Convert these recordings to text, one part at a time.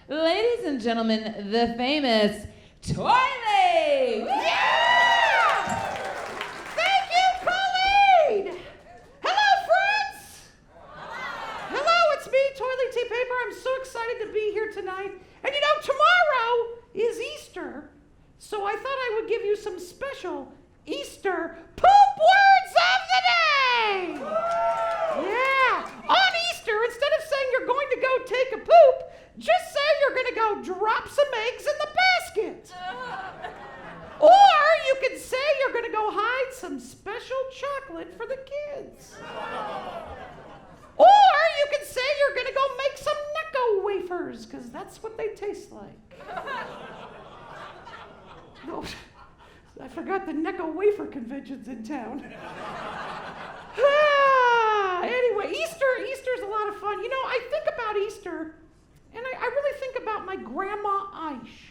ladies and gentlemen, the famous Toiley! Yeah! Thank you, Colleen! Hello, friends! Hello, it's me, Toilet Tea Paper. I'm so excited to be here tonight. And you know, tomorrow is Easter, so I thought I would give you some special Easter poop words of the day! Yeah! On Easter, instead of saying you're going to go take a poop, just say you're going to go drop some eggs in the basket. Or you can say you're going to go hide some special chocolate for the kids. Or you can say you're going to go make some Necco wafers, because that's what they taste like. Oh, I forgot the Necco wafer convention's in town. Anyway, Easter's a lot of fun. You know, I think about Easter, and I really think about my grandma Aish.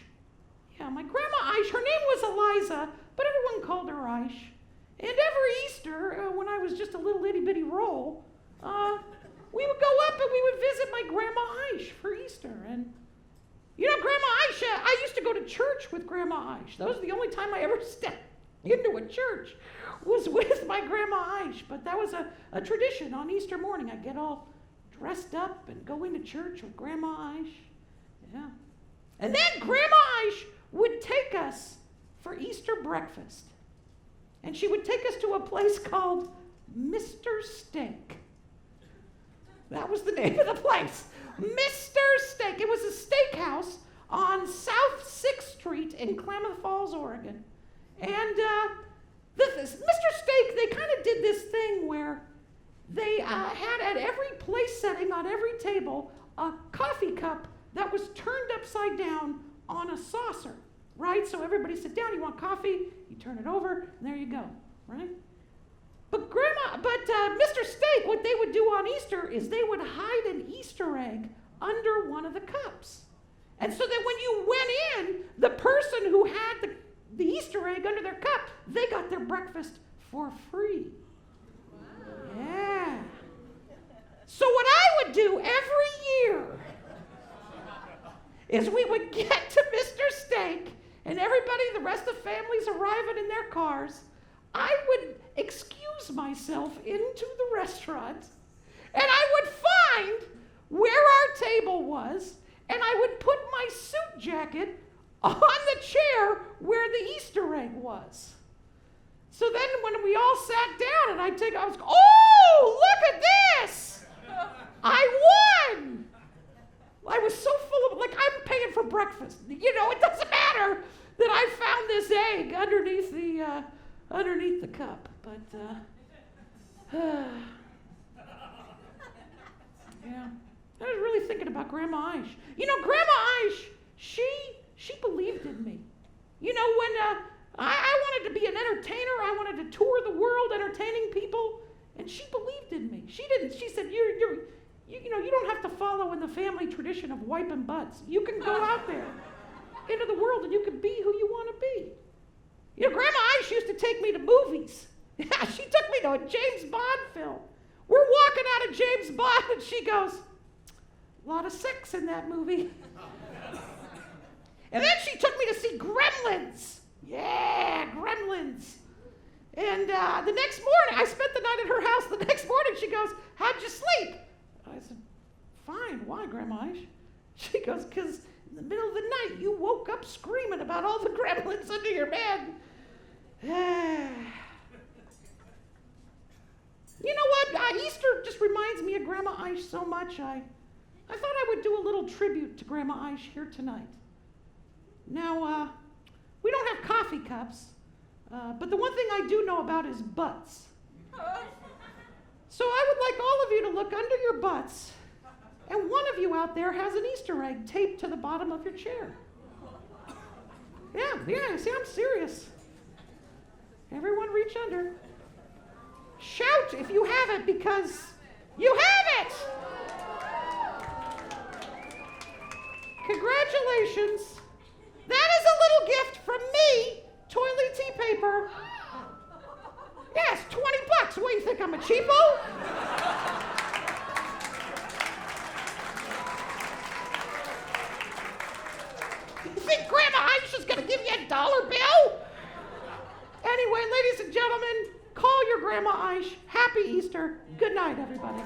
Yeah, my grandma Aish, her name was Eliza, but everyone called her Aish. And every Easter, when I was just a little itty-bitty roll, we would go up and we would visit my grandma Aish for Easter. And, you know, Grandma Aish, I used to go to church with Grandma Aish. That was the only time I ever stepped into a church, was with my Grandma Aish. But that was a tradition on Easter morning. I'd get all dressed up and go into church with Grandma Aish. Yeah. And then Grandma Aish would take us for Easter breakfast. And she would take us to a place called Mr. Steak. That was the name of the place. Mr. Steak. It was a steakhouse on South 6th Street in Klamath Falls, Oregon. And Mr. Steak, they kind of did this thing where they had at every place setting on every table a coffee cup that was turned upside down on a saucer, right? So everybody sit down, you want coffee, you turn it over, and there you go, right? But Mr. Steak, what they would do on Easter is they would hide an Easter egg under one of the cups. And so that when you went in, the person who had the Easter egg under their cup, they got their breakfast for free. Wow. Yeah. So what I would do every year is we would get to Mr. Steak, and everybody, the rest of the families arriving in their cars, I would excuse myself into the restaurant, and I would find where our table was, and I would put my suit jacket on the chair where the Easter egg was. So then when we all sat down and I was, oh, look at this! I won! I was so full of, like, I'm paying for breakfast. You know, it doesn't matter that I found this egg underneath the cup. But, yeah. I was really thinking about Grandma Aish. You know, Grandma Aish, she believed in me. You know, when I wanted to be an entertainer, I wanted to tour the world entertaining people, and she believed in me. She said, you know, you don't have to follow in the family tradition of wiping butts. You can go out there into the world and you can be who you want to be. You know, Grandma Aish used to take me to movies. Yeah, she took me to a James Bond film. We're walking out of James Bond and she goes, a lot of sex in that movie. And then she took me to see Gremlins. Yeah, Gremlins. And the next morning, I spent the night at her house. The next morning she goes, how'd you sleep? I said, fine. Why, Grandma Aish? She goes, because in the middle of the night, you woke up screaming about all the gremlins under your bed. You know what? Easter just reminds me of Grandma Aish so much. I thought I would do a little tribute to Grandma Aish here tonight. Now, we don't have coffee cups, but the one thing I do know about is butts. So I would like all of you to look under your butts, and one of you out there has an Easter egg taped to the bottom of your chair. Yeah, see, I'm serious. Everyone reach under. Shout if you have it, because you have it! Congratulations. That is a little gift from me, Toilet Tea Paper. Yes, $20. What do you think, I'm a cheapo? Aish is going to give you a dollar bill? Anyway, ladies and gentlemen, call your Grandma Aish. Happy Easter. Good night, everybody.